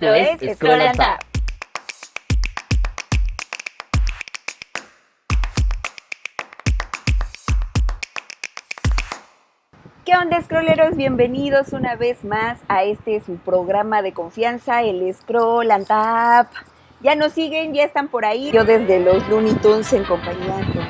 Esto es Scroll and Tap. ¿Qué onda, scrolleros? Bienvenidos una vez más a su programa de confianza, el Scroll and Tap. Ya nos siguen, ya están por ahí. Yo desde los Looney Tunes en compañía con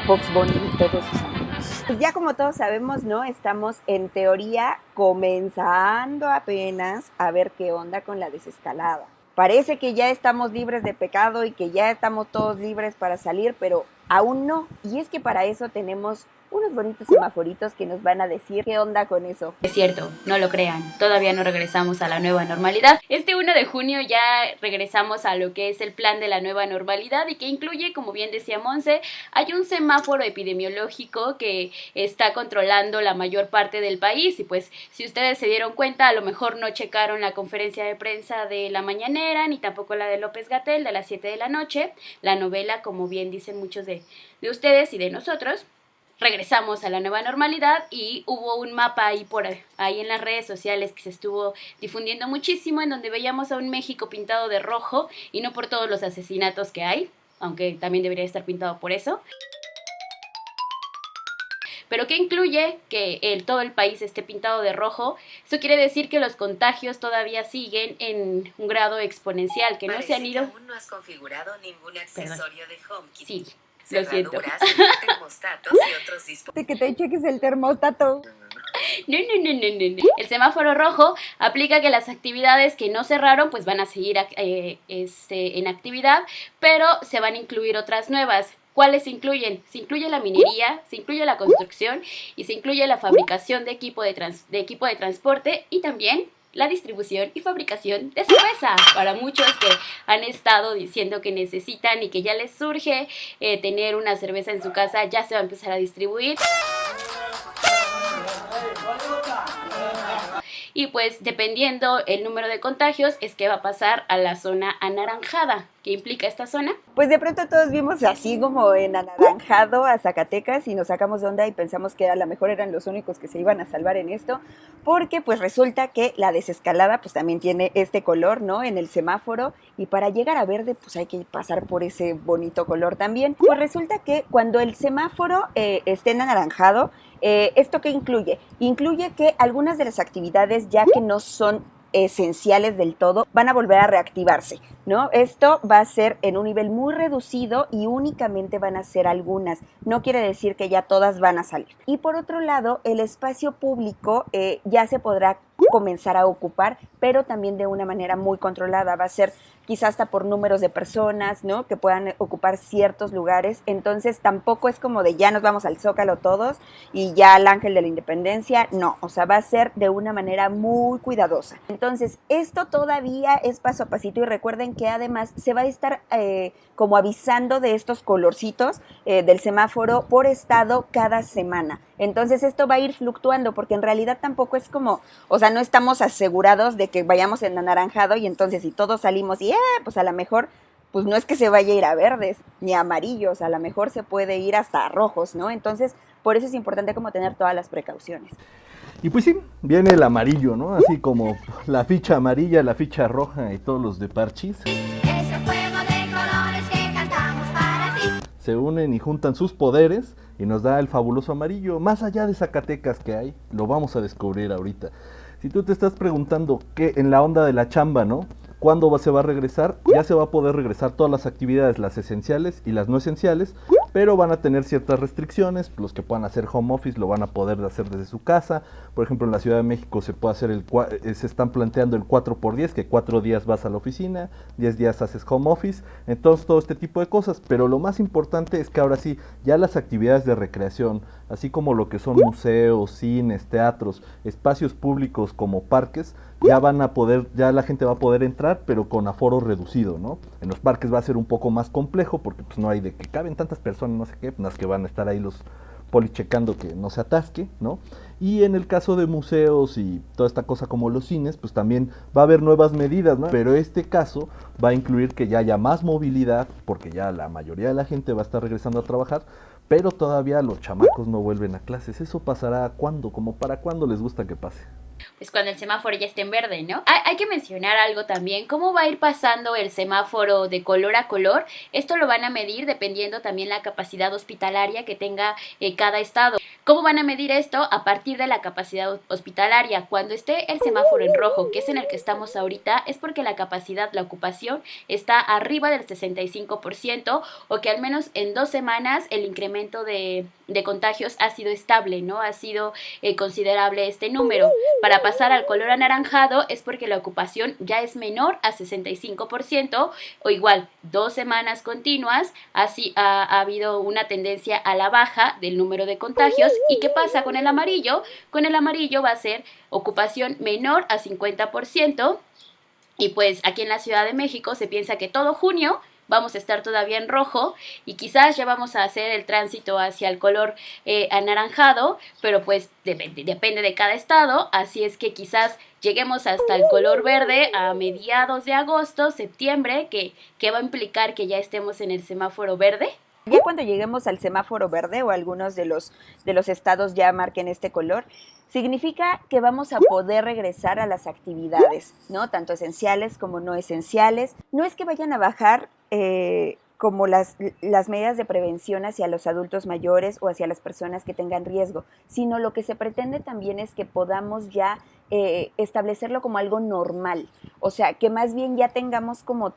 Fox Bunny y todos sus amigos. Pues ya como todos sabemos, ¿no? Estamos en teoría comenzando apenas a ver qué onda con la desescalada. Parece que ya estamos libres de pecado y que ya estamos todos libres para salir, pero aún no. Y es que para eso tenemos unos bonitos semaforitos que nos van a decir qué onda con eso. Es cierto, no lo crean, todavía no regresamos a la nueva normalidad. Este 1 de junio ya regresamos a lo que es el plan de la nueva normalidad y que incluye, como bien decía Monse, hay un semáforo epidemiológico que está controlando la mayor parte del país y pues si ustedes se dieron cuenta, a lo mejor no checaron la conferencia de prensa de la mañanera ni tampoco la de López-Gatell de las 7 de la noche, la novela, como bien dicen muchos de ustedes y de nosotros. Regresamos a la nueva normalidad y hubo un mapa ahí en las redes sociales que se estuvo difundiendo muchísimo, en donde veíamos a un México pintado de rojo y no por todos los asesinatos que hay, aunque también debería estar pintado por eso. Pero ¿qué incluye que todo el país esté pintado de rojo? Eso quiere decir que los contagios todavía siguen en un grado exponencial, que no se han ido... Aún no has configurado ningún accesorio de HomeKit. Sí. Lo siento. Termostatos y otros dispositivos. Que te cheques el termostato. No. El semáforo rojo aplica que las actividades que no cerraron pues van a seguir en actividad, pero se van a incluir otras nuevas. ¿Cuáles se incluyen? Se incluye la minería, se incluye la construcción y se incluye la fabricación de equipo de transporte y también la distribución y fabricación de cerveza. Para muchos que han estado diciendo que necesitan y que ya les surge tener una cerveza en su casa, ya se va a empezar a distribuir. Y pues dependiendo el número de contagios es que va a pasar a la zona anaranjada. ¿Qué implica esta zona? Pues de pronto todos vimos así como en anaranjado a Zacatecas y nos sacamos de onda y pensamos que a lo mejor eran los únicos que se iban a salvar en esto, porque pues resulta que la desescalada pues también tiene este color, ¿no? En el semáforo, y para llegar a verde pues hay que pasar por ese bonito color también. Pues resulta que cuando el semáforo esté en anaranjado, ¿esto qué incluye? Incluye que algunas de las actividades ya que no son esenciales del todo, van a volver a reactivarse, ¿no? Esto va a ser en un nivel muy reducido y únicamente van a ser algunas. No quiere decir que ya todas van a salir. Y por otro lado, el espacio público ya se podrá comenzar a ocupar, pero también de una manera muy controlada. Va a ser quizás hasta por números de personas, ¿no? Que puedan ocupar ciertos lugares. Entonces tampoco es como de ya nos vamos al Zócalo todos y ya al Ángel de la Independencia. No, o sea, va a ser de una manera muy cuidadosa. Entonces esto todavía es paso a pasito y recuerden que además se va a estar como avisando de estos colorcitos del semáforo por estado cada semana. Entonces esto va a ir fluctuando porque en realidad tampoco es como, o sea, no estamos asegurados de que vayamos en anaranjado y entonces si todos salimos y pues a lo mejor, pues no es que se vaya a ir a verdes ni a amarillos, a lo mejor se puede ir hasta a rojos, ¿no? Entonces por eso es importante como tener todas las precauciones. Y pues sí, viene el amarillo, ¿no? Así como la ficha amarilla, la ficha roja y todos los de Parchís. Ese juego de colores que cantamos para ti. Se unen y juntan sus poderes y nos da el fabuloso amarillo. Más allá de Zacatecas que hay, lo vamos a descubrir ahorita. Si tú te estás preguntando qué en la onda de la chamba, ¿no? ¿Cuándo se va a regresar? Ya se va a poder regresar todas las actividades, las esenciales y las no esenciales, pero van a tener ciertas restricciones. Los que puedan hacer home office lo van a poder hacer desde su casa. Por ejemplo, en la Ciudad de México se puede hacer se están planteando el 4x10, que 4 días vas a la oficina, 10 días haces home office, entonces todo este tipo de cosas. Pero lo más importante es que ahora sí, ya las actividades de recreación, así como lo que son museos, cines, teatros, espacios públicos como parques, ya la gente va a poder entrar, pero con aforo reducido, ¿no? En los parques va a ser un poco más complejo porque pues no hay de que caben tantas personas, no sé qué, más que van a estar ahí los polis checando que no se atasque, ¿no? Y en el caso de museos y toda esta cosa como los cines, pues también va a haber nuevas medidas, ¿no? Pero este caso va a incluir que ya haya más movilidad, porque ya la mayoría de la gente va a estar regresando a trabajar, pero todavía los chamacos no vuelven a clases. ¿Eso pasará cuándo? ¿Como para cuándo les gusta que pase? es cuando el semáforo ya esté en verde, ¿no? Hay que mencionar algo también, cómo va a ir pasando el semáforo de color a color. Esto lo van a medir dependiendo también la capacidad hospitalaria que tenga cada estado. ¿Cómo van a medir esto? A partir de la capacidad hospitalaria. Cuando esté el semáforo en rojo, que es en el que estamos ahorita, es porque la capacidad, la ocupación, está arriba del 65%, o que al menos en 2 semanas el incremento de contagios ha sido estable, ¿no? Ha sido considerable este número. Para pasar al color anaranjado es porque la ocupación ya es menor a 65%, o igual 2 semanas continuas, así ha habido una tendencia a la baja del número de contagios. ¿Y qué pasa con el amarillo? Con el amarillo va a ser ocupación menor a 50%, y pues aquí en la Ciudad de México se piensa que todo junio vamos a estar todavía en rojo y quizás ya vamos a hacer el tránsito hacia el color anaranjado, pero pues depende de cada estado, así es que quizás lleguemos hasta el color verde a mediados de agosto, septiembre, que va a implicar que ya estemos en el semáforo verde. Ya cuando lleguemos al semáforo verde o algunos de los estados ya marquen este color, significa que vamos a poder regresar a las actividades, ¿no? Tanto esenciales como no esenciales. No es que vayan a bajar como las medidas de prevención hacia los adultos mayores o hacia las personas que tengan riesgo, sino lo que se pretende también es que podamos ya establecerlo como algo normal. O sea, que más bien ya tengamos como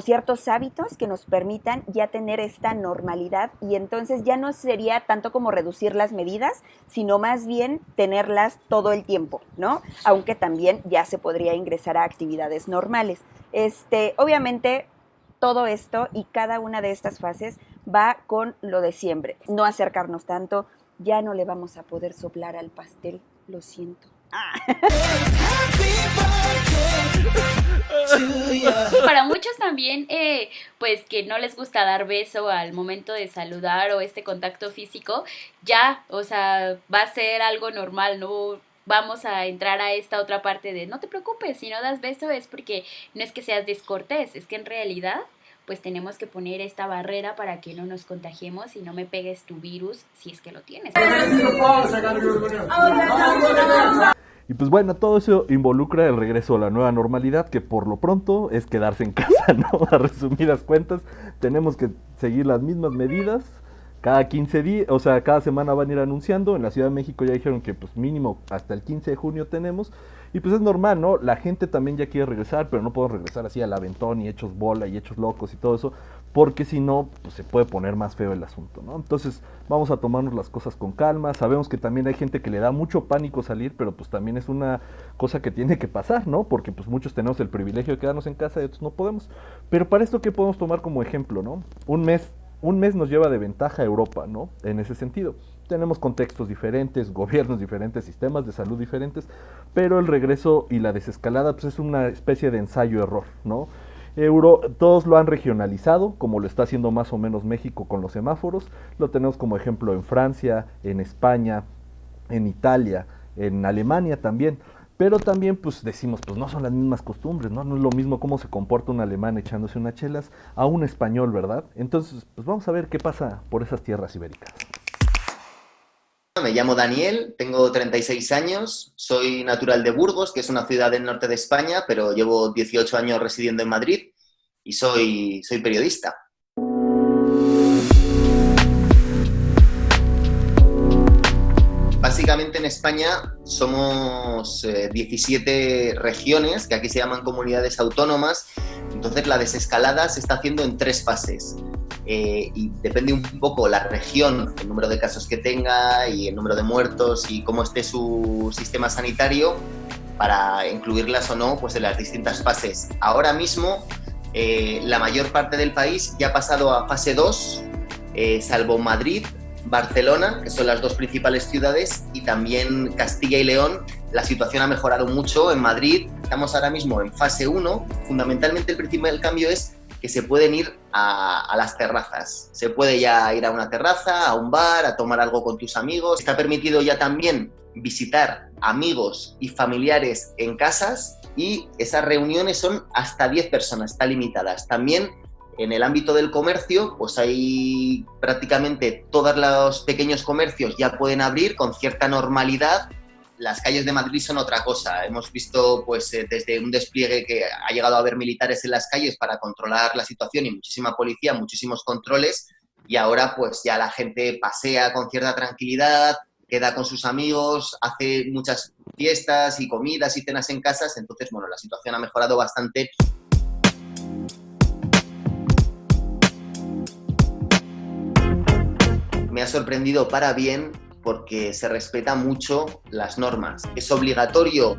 ciertos hábitos que nos permitan ya tener esta normalidad, y entonces ya no sería tanto como reducir las medidas, sino más bien tenerlas todo el tiempo, ¿no? Aunque también ya se podría ingresar a actividades normales. Obviamente todo esto y cada una de estas fases va con lo de siempre. No acercarnos tanto, ya no le vamos a poder soplar al pastel, lo siento. Para muchos también, pues que no les gusta dar beso al momento de saludar o este contacto físico, ya, o sea, va a ser algo normal, no vamos a entrar a esta otra parte de no te preocupes, si no das beso es porque no es que seas descortés, es que en realidad pues tenemos que poner esta barrera para que no nos contagiemos y no me pegues tu virus si es que lo tienes. Y pues bueno, todo eso involucra el regreso a la nueva normalidad, que por lo pronto es quedarse en casa, ¿no? A resumidas cuentas, tenemos que seguir las mismas medidas. Cada 15 días, o sea, cada semana van a ir anunciando. En la Ciudad de México ya dijeron que pues mínimo hasta el 15 de junio tenemos. Y pues es normal, ¿no? La gente también ya quiere regresar, pero no podemos regresar así al aventón y hechos bola y hechos locos y todo eso, porque si no, pues se puede poner más feo el asunto, ¿no? Entonces vamos a tomarnos las cosas con calma. Sabemos que también hay gente que le da mucho pánico salir, pero pues también es una cosa que tiene que pasar, ¿no? Porque pues muchos tenemos el privilegio de quedarnos en casa y otros no podemos. Pero para esto, ¿qué podemos tomar como ejemplo, no? Un mes nos lleva de ventaja a Europa, ¿no? En ese sentido. Tenemos contextos diferentes, gobiernos diferentes, sistemas de salud diferentes, pero el regreso y la desescalada pues es una especie de ensayo-error, ¿no? Todos lo han regionalizado, como lo está haciendo más o menos México con los semáforos. Lo tenemos como ejemplo en Francia, en España, en Italia, en Alemania también. Pero también pues decimos, pues no son las mismas costumbres, ¿no? No es lo mismo cómo se comporta un alemán echándose unas chelas a un español, ¿verdad? Entonces, pues vamos a ver qué pasa por esas tierras ibéricas. Me llamo Daniel, tengo 36 años, soy natural de Burgos, que es una ciudad del norte de España, pero llevo 18 años residiendo en Madrid y soy periodista. Básicamente en España somos 17 regiones, que aquí se llaman comunidades autónomas, entonces la desescalada se está haciendo en 3 fases. Y depende un poco la región, el número de casos que tenga y el número de muertos y cómo esté su sistema sanitario para incluirlas o no pues en las distintas fases. Ahora mismo la mayor parte del país ya ha pasado a fase 2, salvo Madrid, Barcelona, que son las 2 principales ciudades, y también Castilla y León. La situación ha mejorado mucho. En Madrid estamos ahora mismo en fase 1. Fundamentalmente el principal cambio es que se pueden ir a las terrazas. Se puede ya ir a una terraza, a un bar, a tomar algo con tus amigos. Está permitido ya también visitar amigos y familiares en casas, y esas reuniones son hasta 10 personas, están limitadas. También en el ámbito del comercio, pues hay prácticamente todos los pequeños comercios ya pueden abrir con cierta normalidad. las calles de Madrid son otra cosa. Hemos visto pues desde un despliegue que ha llegado a haber militares en las calles para controlar la situación y muchísima policía, muchísimos controles, y ahora pues ya la gente pasea con cierta tranquilidad, queda con sus amigos, hace muchas fiestas y comidas y cenas en casas. Entonces, bueno, la situación ha mejorado bastante. Me ha sorprendido para bien porque se respetan mucho las normas. Es obligatorio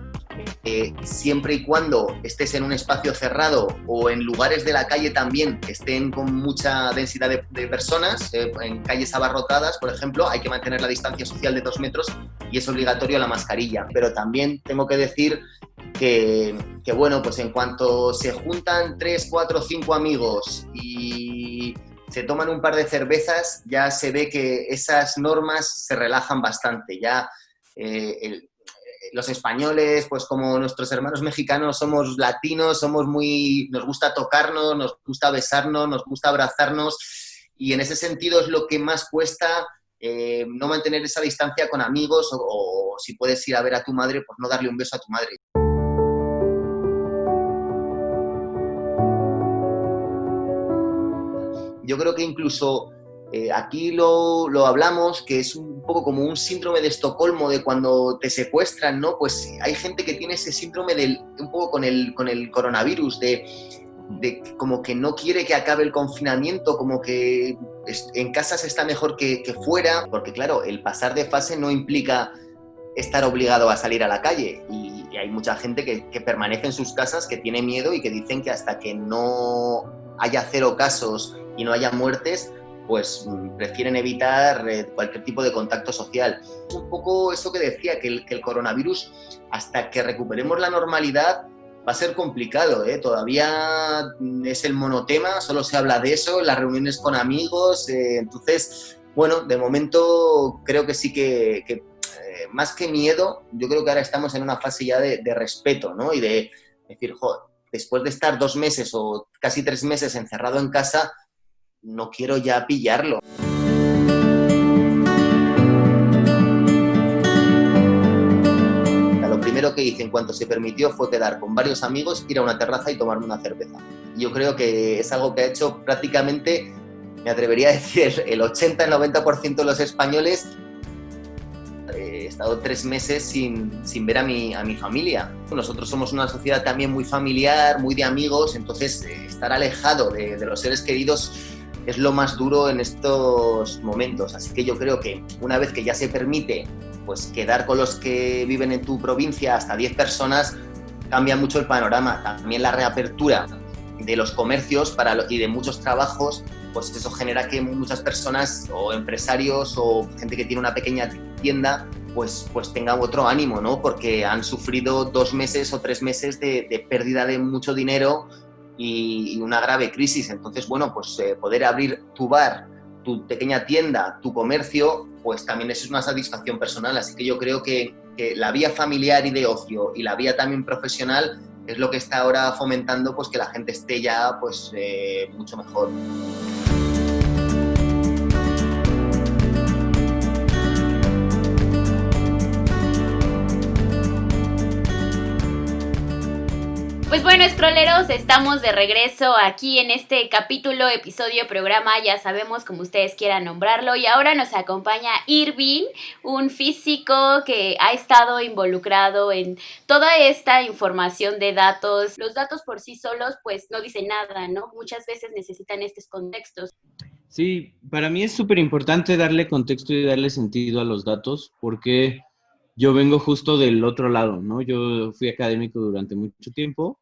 siempre y cuando estés en un espacio cerrado o en lugares de la calle también que estén con mucha densidad de personas, en calles abarrotadas, por ejemplo, hay que mantener la distancia social de 2 metros y es obligatorio la mascarilla. Pero también tengo que decir que bueno, pues en cuanto se juntan 3, 4, 5 amigos y se toman un par de cervezas, ya se ve que esas normas se relajan bastante. Ya los españoles, pues como nuestros hermanos mexicanos, somos latinos, nos gusta tocarnos, nos gusta besarnos, nos gusta abrazarnos, y en ese sentido es lo que más cuesta, no mantener esa distancia con amigos, o si puedes ir a ver a tu madre, pues no darle un beso a tu madre. Yo creo que incluso aquí lo hablamos, que es un poco como un síndrome de Estocolmo de cuando te secuestran, ¿no? Pues hay gente que tiene ese síndrome un poco con el coronavirus, de como que no quiere que acabe el confinamiento, como que en casa se está mejor que fuera, porque claro, el pasar de fase no implica estar obligado a salir a la calle, y hay mucha gente que permanece en sus casas, que tiene miedo y que dicen que hasta que no haya 0 casos y no haya muertes, pues prefieren evitar cualquier tipo de contacto social. Es un poco eso que decía, que el coronavirus, hasta que recuperemos la normalidad, va a ser complicado, ¿eh? Todavía es el monotema, solo se habla de eso en las reuniones con amigos, entonces, bueno, de momento creo que sí que más que miedo, yo creo que ahora estamos en una fase ya de respeto, ¿no? Y de decir, joder, después de estar 2 meses o casi 3 meses encerrado en casa, no quiero ya pillarlo. Lo primero que hice en cuanto se permitió fue quedar con varios amigos, ir a una terraza y tomarme una cerveza. Yo creo que es algo que ha hecho prácticamente, me atrevería a decir, el 80, el 90% de los españoles. He estado 3 meses sin ver a mi familia. Nosotros somos una sociedad también muy familiar, muy de amigos, entonces estar alejado de los seres queridos es lo más duro en estos momentos. Así que yo creo que una vez que ya se permite pues quedar con los que viven en tu provincia hasta 10 personas, cambia mucho el panorama. También la reapertura de los comercios y de muchos trabajos, pues eso genera que muchas personas o empresarios o gente que tiene una pequeña tienda pues tenga otro ánimo, ¿no? Porque han sufrido 2 meses o 3 meses de pérdida de mucho dinero y una grave crisis. Entonces, bueno, pues poder abrir tu bar, tu pequeña tienda, tu comercio, pues también eso es una satisfacción personal. Así que yo creo que la vía familiar y de ocio y la vía también profesional es lo que está ahora fomentando pues que la gente esté ya pues mucho mejor. Pues bueno, scrolleros, estamos de regreso aquí en este capítulo, episodio, programa, ya sabemos como ustedes quieran nombrarlo, y ahora nos acompaña Irving, un físico que ha estado involucrado en toda esta información de datos. Los datos por sí solos pues no dicen nada, ¿no? Muchas veces necesitan estos contextos. Sí, para mí es súper importante darle contexto y darle sentido a los datos, porque yo vengo justo del otro lado, ¿no? Yo fui académico durante mucho tiempo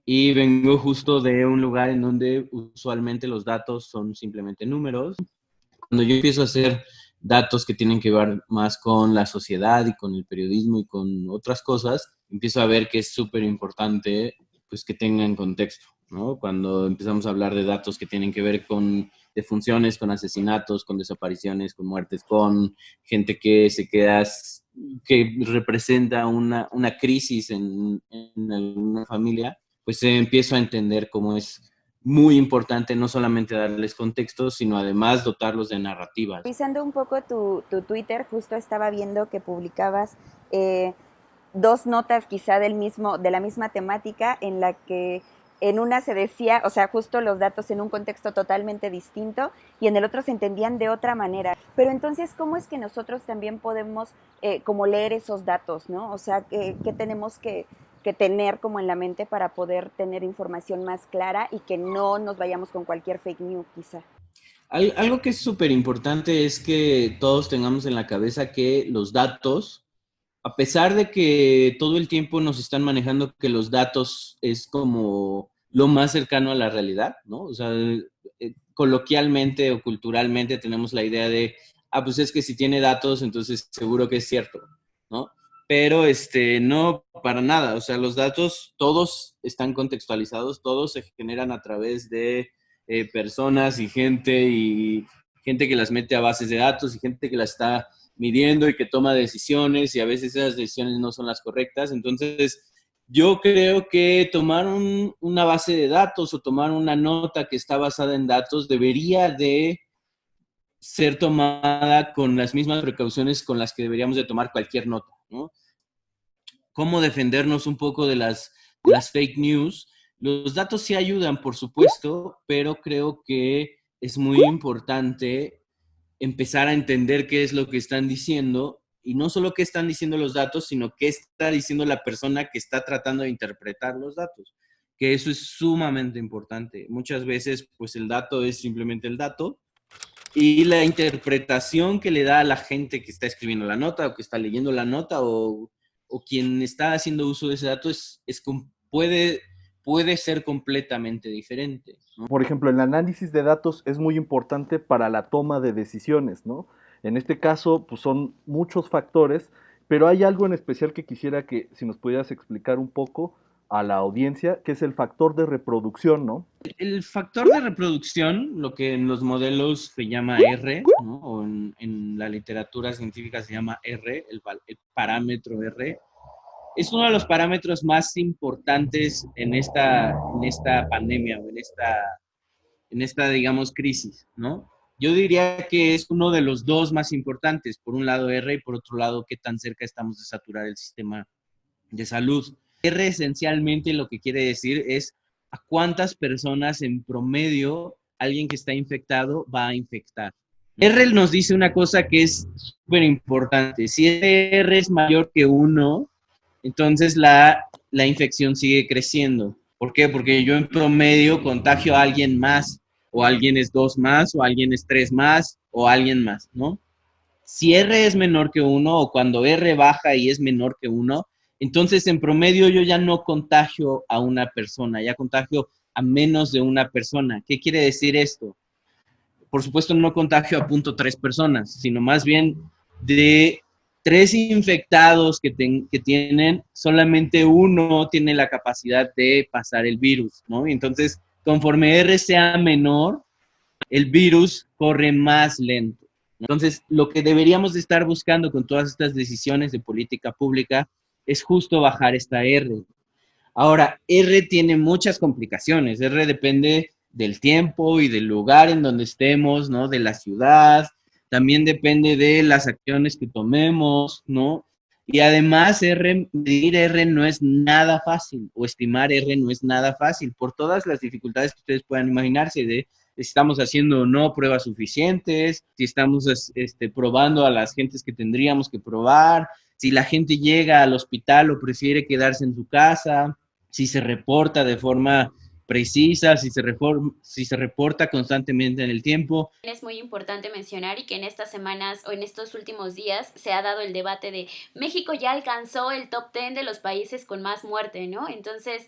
y vengo justo de un lugar en donde usualmente los datos son simplemente números. Cuando yo empiezo a hacer datos que tienen que ver más con la sociedad y con el periodismo y con otras cosas, empiezo a ver que es súper importante pues, que tengan contexto, ¿no? Cuando empezamos a hablar de datos que tienen que ver con defunciones, con asesinatos, con desapariciones, con muertes, con gente que se queda, que representa una crisis en alguna familia, pues empiezo a entender cómo es muy importante no solamente darles contexto, sino además dotarlos de narrativas. Revisando un poco tu Twitter, justo estaba viendo que publicabas dos notas quizá de la misma temática en la que en una se decía, o sea, justo los datos en un contexto totalmente distinto y en el otro se entendían de otra manera. Pero entonces, ¿cómo es que nosotros también podemos como leer esos datos, ¿no? O sea, ¿qué tenemos que tener como en la mente para poder tener información más clara y que no nos vayamos con cualquier fake news quizá? Algo que es súper importante es que todos tengamos en la cabeza que los datos, a pesar de que todo el tiempo nos están manejando que los datos es como lo más cercano a la realidad, ¿no? O sea, coloquialmente o culturalmente tenemos la idea de, pues es que si tiene datos, entonces seguro que es cierto, ¿no? Pero no, para nada. O sea, los datos todos están contextualizados, todos se generan a través de personas y gente que las mete a bases de datos y gente que las está midiendo y que toma decisiones y a veces esas decisiones no son las correctas. Entonces, yo creo que tomar una base de datos o tomar una nota que está basada en datos debería de ser tomada con las mismas precauciones con las que deberíamos de tomar cualquier nota, ¿no? Cómo defendernos un poco de las fake news. Los datos sí ayudan, por supuesto, pero creo que es muy importante empezar a entender qué es lo que están diciendo y no solo qué están diciendo los datos, sino qué está diciendo la persona que está tratando de interpretar los datos, que eso es sumamente importante. Muchas veces, pues el dato es simplemente el dato y la interpretación que le da a la gente que está escribiendo la nota o que está leyendo la nota o quien está haciendo uso de ese dato puede ser completamente diferente, ¿no? Por ejemplo, el análisis de datos es muy importante para la toma de decisiones, ¿no? En este caso, pues son muchos factores, pero hay algo en especial que quisiera que si nos pudieras explicar un poco a la audiencia, que es el factor de reproducción, ¿no? El factor de reproducción, lo que en los modelos se llama R, ¿no? O en la literatura científica se llama R, el parámetro R, es uno de los parámetros más importantes en esta pandemia o en esta, digamos, crisis, ¿no? Yo diría que es uno de los dos más importantes. Por un lado R y por otro lado qué tan cerca estamos de saturar el sistema de salud. R esencialmente lo que quiere decir es a cuántas personas en promedio alguien que está infectado va a infectar. R nos dice una cosa que es súper importante. Si R es mayor que 1, entonces la infección sigue creciendo. ¿Por qué? Porque yo en promedio contagio a alguien más, o alguien es 2 más, o alguien es 3 más, o alguien más, ¿no? Si R es menor que 1, o cuando R baja y es menor que 1, entonces en promedio yo ya no contagio a una persona, ya contagio a menos de una persona. ¿Qué quiere decir esto? Por supuesto no contagio a 0.3 personas, sino más bien de 3 infectados que tienen, solamente uno tiene la capacidad de pasar el virus, ¿no? Entonces, conforme R sea menor, el virus corre más lento. Entonces, lo que deberíamos de estar buscando con todas estas decisiones de política pública es justo bajar esta R. Ahora, R tiene muchas complicaciones. R depende del tiempo y del lugar en donde estemos, ¿no? De la ciudad. También depende de las acciones que tomemos, ¿no? Y además, medir R no es nada fácil, o estimar R no es nada fácil, por todas las dificultades que ustedes puedan imaginarse, de si estamos haciendo o no pruebas suficientes, si estamos probando a las gentes que tendríamos que probar, si la gente llega al hospital o prefiere quedarse en su casa, si se reporta de forma precisa, si se reporta constantemente en el tiempo. Es muy importante mencionar y que en estas semanas o en estos últimos días se ha dado el debate de México ya alcanzó el top 10 de los países con más muerte, ¿no? Entonces,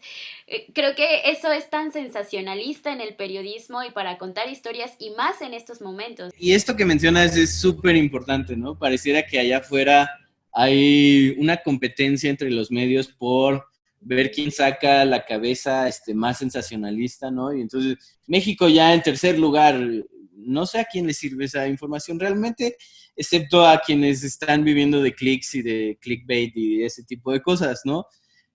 creo que eso es tan sensacionalista en el periodismo y para contar historias y más en estos momentos. Y esto que mencionas es súper importante, ¿no? Pareciera que allá afuera hay una competencia entre los medios por ver quién saca la cabeza más sensacionalista, ¿no? Y entonces México ya en tercer lugar, no sé a quién le sirve esa información realmente, excepto a quienes están viviendo de clics y de clickbait y ese tipo de cosas, ¿no?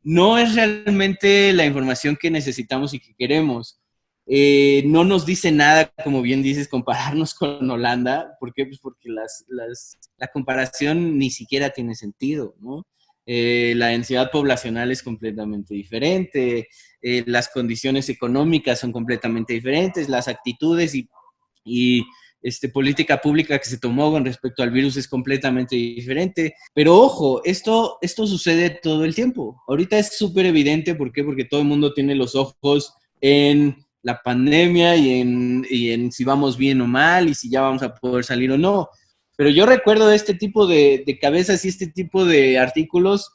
No es realmente la información que necesitamos y que queremos. No nos dice nada, como bien dices, compararnos con Holanda. ¿Por qué? Pues porque la comparación ni siquiera tiene sentido, ¿no? La densidad poblacional es completamente diferente, las condiciones económicas son completamente diferentes, las actitudes y política pública que se tomó con respecto al virus es completamente diferente. Pero ojo, esto sucede todo el tiempo. Ahorita es súper evidente, ¿por qué? Porque todo el mundo tiene los ojos en la pandemia y en si vamos bien o mal y si ya vamos a poder salir o no. Pero yo recuerdo este tipo de cabezas y este tipo de artículos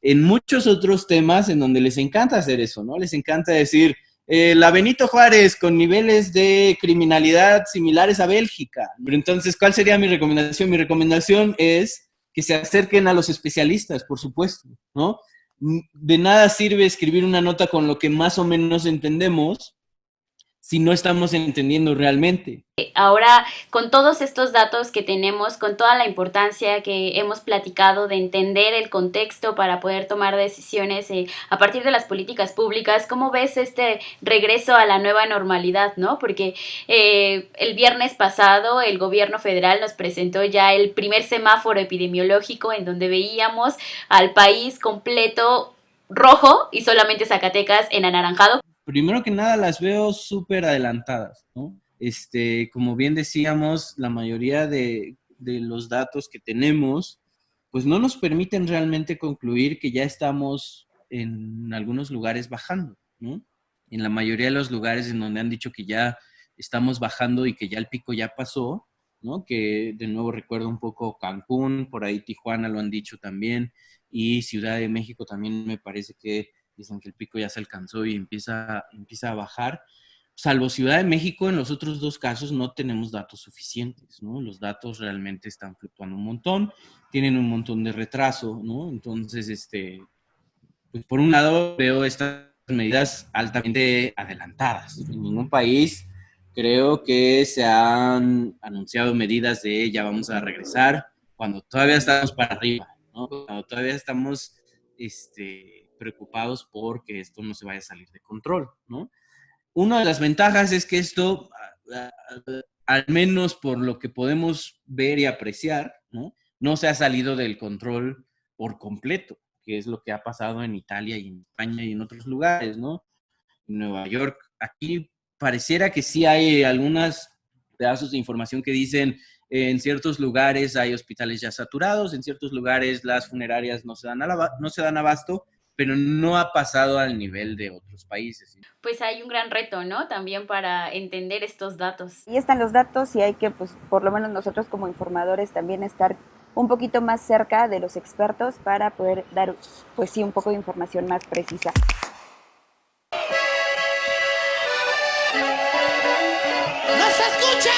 en muchos otros temas en donde les encanta hacer eso, ¿no? Les encanta decir, la Benito Juárez con niveles de criminalidad similares a Bélgica. Pero entonces, ¿cuál sería mi recomendación? Mi recomendación es que se acerquen a los especialistas, por supuesto, ¿no? De nada sirve escribir una nota con lo que más o menos entendemos si no estamos entendiendo realmente. Ahora, con todos estos datos que tenemos, con toda la importancia que hemos platicado de entender el contexto para poder tomar decisiones a partir de las políticas públicas, ¿cómo ves este regreso a la nueva normalidad, no? Porque el viernes pasado el gobierno federal nos presentó ya el primer semáforo epidemiológico en donde veíamos al país completo rojo y solamente Zacatecas en anaranjado. Primero que nada las veo súper adelantadas, ¿no? Como bien decíamos, la mayoría de los datos que tenemos, pues no nos permiten realmente concluir que ya estamos en algunos lugares bajando, ¿no? En la mayoría de los lugares en donde han dicho que ya estamos bajando y que ya el pico ya pasó, ¿no? Que de nuevo recuerdo un poco Cancún, por ahí Tijuana lo han dicho también, y Ciudad de México también me parece que dicen que el pico ya se alcanzó y empieza a bajar. Salvo Ciudad de México, en los otros dos casos no tenemos datos suficientes, ¿no? Los datos realmente están fluctuando un montón, tienen un montón de retraso, ¿no? Entonces, pues por un lado veo estas medidas altamente adelantadas. En ningún país creo que se han anunciado medidas de ya vamos a regresar cuando todavía estamos para arriba, ¿no? Cuando todavía estamos preocupados por que esto no se vaya a salir de control, ¿no? Una de las ventajas es que esto, al menos por lo que podemos ver y apreciar, no se ha salido del control por completo, que es lo que ha pasado en Italia y en España y en otros lugares, ¿no? En Nueva York, aquí pareciera que sí hay algunos pedazos de información que dicen en ciertos lugares hay hospitales ya saturados, en ciertos lugares las funerarias no se dan abasto, pero no ha pasado al nivel de otros países. Pues hay un gran reto, ¿no? También para entender estos datos. Y están los datos y hay que, pues, por lo menos nosotros como informadores también estar un poquito más cerca de los expertos para poder dar, pues sí, un poco de información más precisa. ¡Nos escuchan!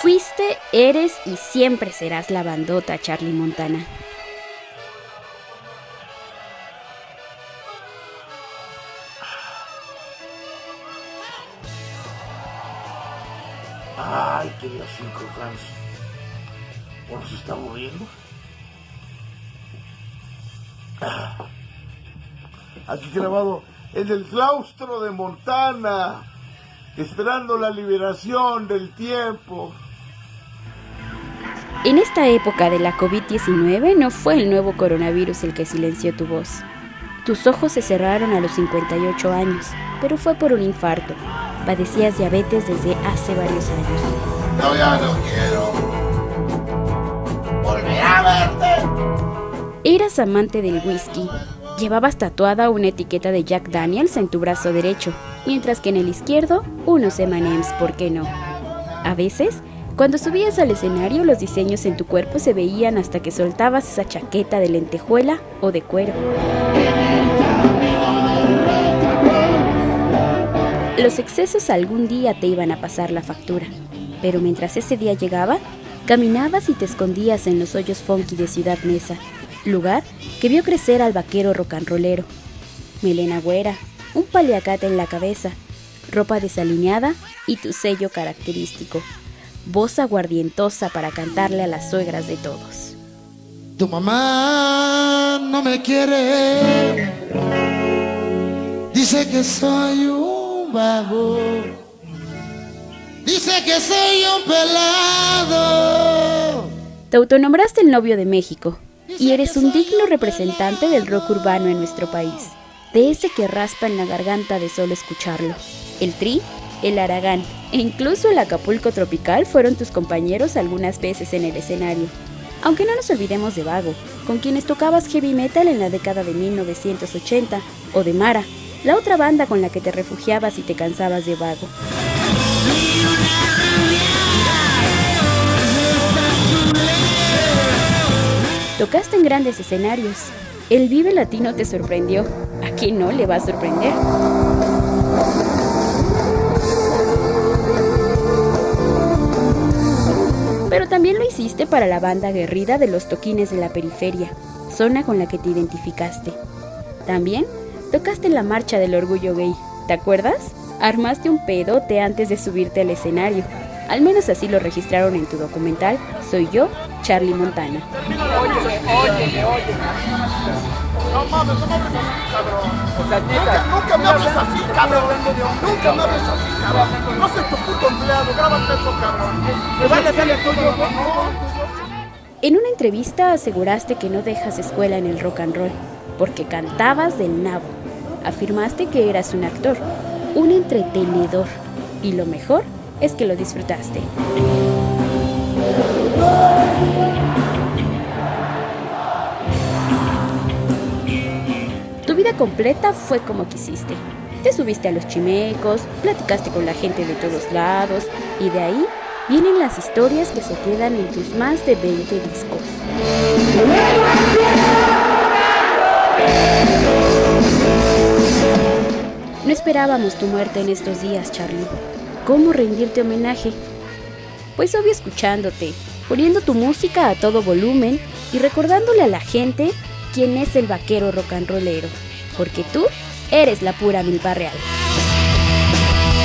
Fuiste, eres y siempre serás la bandota, Charlie Montana. Ay, qué día 5, Franz. ¿Cómo se está moviendo? Aquí grabado en el claustro de Montana, esperando la liberación del tiempo. En esta época de la COVID-19 no fue el nuevo coronavirus el que silenció tu voz. Tus ojos se cerraron a los 58 años, pero fue por un infarto. Padecías diabetes desde hace varios años. No, ya no quiero volver a verte. Eras amante del whisky. Llevabas tatuada una etiqueta de Jack Daniels en tu brazo derecho, mientras que en el izquierdo, unos M&M's, ¿por qué no? A veces, cuando subías al escenario, los diseños en tu cuerpo se veían hasta que soltabas esa chaqueta de lentejuela o de cuero. Los excesos algún día te iban a pasar la factura, pero mientras ese día llegaba, caminabas y te escondías en los hoyos funky de Ciudad Neza, lugar que vio crecer al vaquero rocanrolero. Melena güera, un paliacate en la cabeza, ropa desalineada y tu sello característico, voz aguardientosa para cantarle a las suegras de todos. Tu mamá no me quiere, dice que soy un vago, dice que soy un pelado. Te autonombraste el novio de México, y eres un digno representante del rock urbano en nuestro país, de ese que raspa en la garganta de solo escucharlo. El Tri, el Aragán e incluso el Acapulco Tropical fueron tus compañeros algunas veces en el escenario. Aunque no nos olvidemos de Vago, con quienes tocabas heavy metal en la década de 1980, o de Mara, la otra banda con la que te refugiabas y te cansabas de Vago. Tocaste en grandes escenarios. El Vive Latino te sorprendió. ¿A quién no le va a sorprender? Pero también lo hiciste para la banda aguerrida de los toquines de la periferia, zona con la que te identificaste. También tocaste en la marcha del orgullo gay, ¿te acuerdas? Armaste un pedote antes de subirte al escenario. Al menos así lo registraron en tu documental Soy yo, Charlie Montana. No mames así, cabrón. O sea, nunca me hables así, cabrón. Nunca me hables así, cabrón. No soy tu puto empleado, grábate eso, cabrón. Me vaya a hacer el tuyo, En una entrevista aseguraste que no dejas escuela en el rock and roll, porque cantabas del nabo. Afirmaste que eras un actor, un entretenedor, y lo mejor es que lo disfrutaste. Tu vida completa fue como quisiste. Te subiste a los chimecos, platicaste con la gente de todos lados, y de ahí vienen las historias que se quedan en tus más de 20 discos. No esperábamos tu muerte en estos días, Charlie. ¿Cómo rendirte homenaje? Pues obvio escuchándote, poniendo tu música a todo volumen y recordándole a la gente quién es el vaquero rock and rollero, porque tú eres la pura milpa real.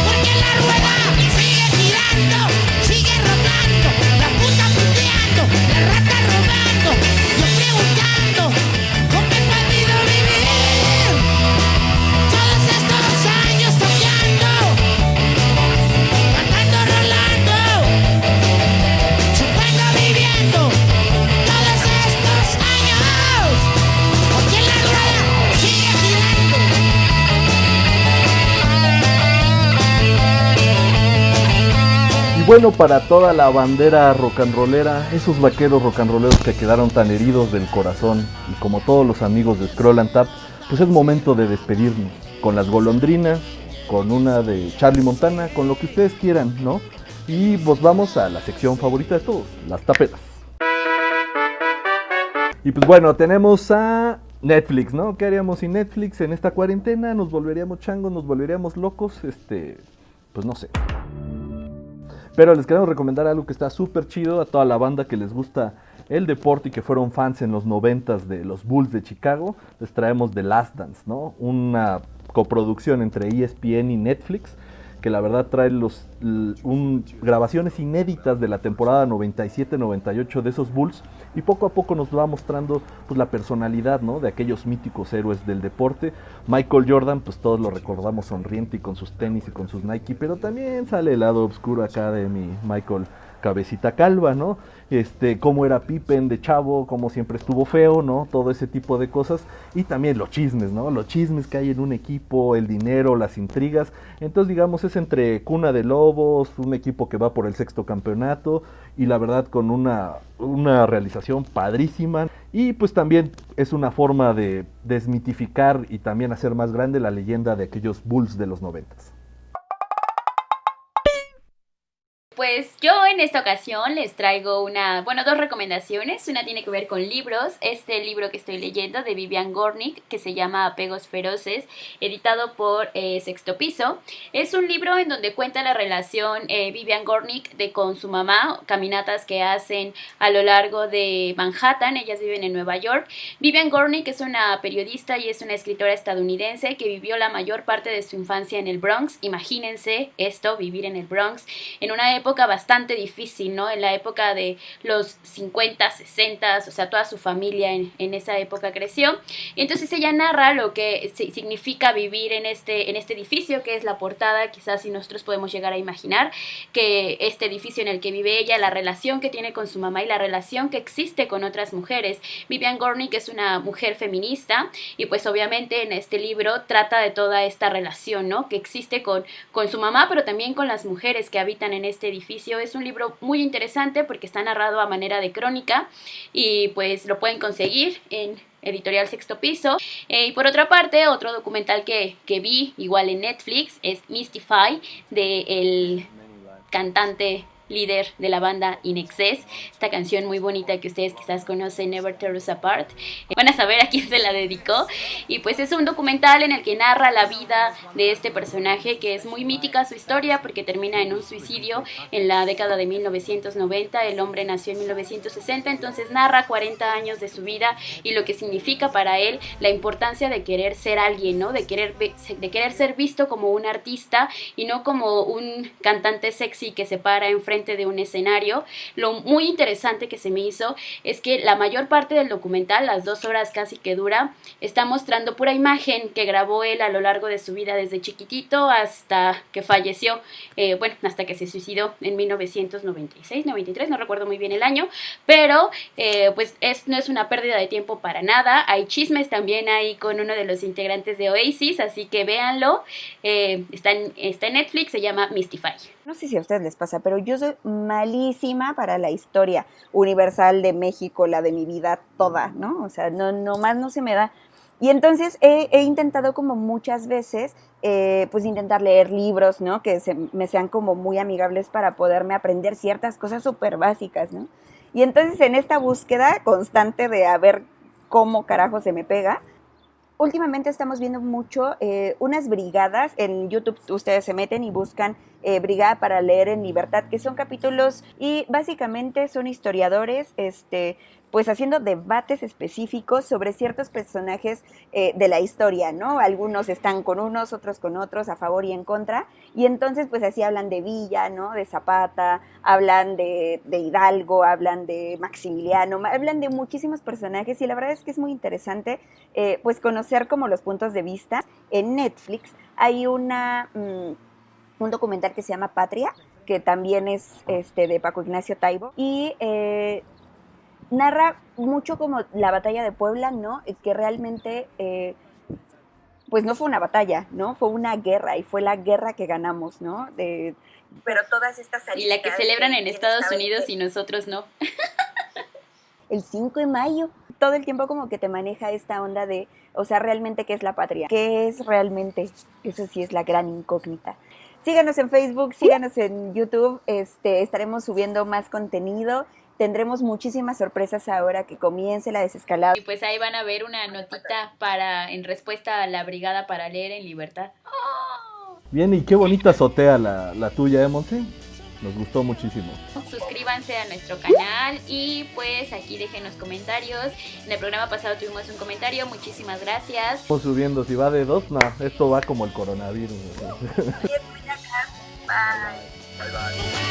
Porque la rueda sigue girando, sigue rodando, la puta puteando, la rata robando, yo preguntando, ¿cómo he podido vivir todos estos años toqueando, cantando, rolando, chupando, viviendo todos estos años? Porque la rueda sigue girando. Y bueno, para toda la bandera rock and rollera, esos vaqueros rock and rolleros que quedaron tan heridos del corazón, y como todos los amigos de Scroll and Tap, pues es momento de despedirnos con las golondrinas, con una de Charlie Montana, con lo que ustedes quieran, ¿no? Y pues vamos a la sección favorita de todos, las tapetas. Y pues bueno, tenemos a Netflix, ¿no? ¿Qué haríamos sin Netflix en esta cuarentena? ¿Nos volveríamos changos? ¿Nos volveríamos locos? Pues no sé. Pero les queremos recomendar algo que está súper chido a toda la banda que les gusta el deporte y que fueron fans en los 90s de los Bulls de Chicago. Les traemos The Last Dance, ¿no? Una coproducción entre ESPN y Netflix, que la verdad trae grabaciones inéditas de la temporada 97-98 de esos Bulls, y poco a poco nos va mostrando pues la personalidad, ¿no?, de aquellos míticos héroes del deporte. Michael Jordan, pues todos lo recordamos sonriente y con sus tenis y con sus Nike, pero también sale el lado oscuro acá de mi Michael cabecita calva, ¿no? Cómo era Pippen de chavo, cómo siempre estuvo feo, ¿no? Todo ese tipo de cosas. Y también los chismes, ¿no? Los chismes que hay en un equipo, el dinero, las intrigas. Entonces, digamos, es entre cuna de lobos, un equipo que va por el 6º campeonato, y la verdad con una realización padrísima. Y pues también es una forma de desmitificar y también hacer más grande la leyenda de aquellos Bulls de los 90s. Pues yo en esta ocasión les traigo dos recomendaciones. Una tiene que ver con libros. Este libro que estoy leyendo de Vivian Gornick, que se llama Apegos Feroces, editado por Sexto Piso. Es un libro en donde cuenta la relación Vivian Gornick con su mamá, caminatas que hacen a lo largo de Manhattan. Ellas viven en Nueva York. Vivian Gornick es una periodista y es una escritora estadounidense que vivió la mayor parte de su infancia en el Bronx. Imagínense esto, vivir en el Bronx, en una época época bastante difícil, ¿no? En la época de los 50, 60, o sea, toda su familia en esa época creció. Y entonces ella narra lo que significa vivir en este edificio, que es la portada. Quizás si nosotros podemos llegar a imaginar que este edificio en el que vive ella, la relación que tiene con su mamá y la relación que existe con otras mujeres. Vivian Gornick es una mujer feminista y pues obviamente en este libro trata de toda esta relación, ¿no? Que existe con su mamá, pero también con las mujeres que habitan en este edificio. Es un libro muy interesante porque está narrado a manera de crónica y pues lo pueden conseguir en Editorial Sexto Piso. Y por otra parte, otro documental que vi igual en Netflix es Mystify, de el cantante líder de la banda In Excess, esta canción muy bonita que ustedes quizás conocen, Never Tear Us Apart. Van a saber a quién se la dedicó. Y pues es un documental en el que narra la vida de este personaje, que es muy mítica su historia porque termina en un suicidio en la década de 1990. El hombre nació en 1960, entonces narra 40 años de su vida y lo que significa para él la importancia de querer ser alguien, ¿no? De querer ser visto como un artista y no como un cantante sexy que se para enfrente de un escenario. Lo muy interesante que se me hizo es que la mayor parte del documental, las 2 horas casi que dura, está mostrando pura imagen que grabó él a lo largo de su vida desde chiquitito hasta que falleció, hasta que se suicidó en 1996, 93, no recuerdo muy bien el año, pero no es una pérdida de tiempo para nada. Hay chismes también ahí con uno de los integrantes de Oasis, así que véanlo. Está en Netflix, se llama Mystify. No sé si a ustedes les pasa, pero yo soy malísima para la historia universal de México, la de mi vida toda, ¿no? O sea, nomás no se me da. Y entonces he intentado como muchas veces, pues intentar leer libros, ¿no? Que me sean como muy amigables para poderme aprender ciertas cosas súper básicas, ¿no? Y entonces en esta búsqueda constante de a ver cómo carajo se me pega, últimamente estamos viendo mucho unas brigadas. En YouTube ustedes se meten y buscan Brigada para Leer en Libertad, que son capítulos y básicamente son historiadores pues haciendo debates específicos sobre ciertos personajes de la historia, ¿no? Algunos están con unos, otros con otros, a favor y en contra, y entonces pues así hablan de Villa, ¿no? De Zapata, hablan de Hidalgo, hablan de Maximiliano, hablan de muchísimos personajes, y la verdad es que es muy interesante pues conocer como los puntos de vista. En Netflix hay un documental que se llama Patria, que también es de Paco Ignacio Taibo, y narra mucho como la batalla de Puebla, ¿no? Que realmente, pues no fue una batalla, ¿no? Fue una guerra, y fue la guerra que ganamos, ¿no? Pero todas estas y la que celebran en Estados Unidos y nosotros no. El 5 de mayo. Todo el tiempo como que te maneja esta onda de, o sea, realmente, ¿qué es la patria? ¿Qué es realmente? Eso sí es la gran incógnita. Síganos en Facebook, síganos en YouTube, estaremos subiendo más contenido. Tendremos muchísimas sorpresas ahora que comience la desescalada. Y pues ahí van a ver una notita en respuesta a la Brigada para Leer en Libertad. ¡Oh! Bien, y qué bonita azotea la tuya, Monse. Nos gustó muchísimo. Suscríbanse a nuestro canal y pues aquí dejen los comentarios. En el programa pasado tuvimos un comentario, muchísimas gracias. Estamos subiendo, si va de 2, no, esto va como el coronavirus. Bye. Bye bye.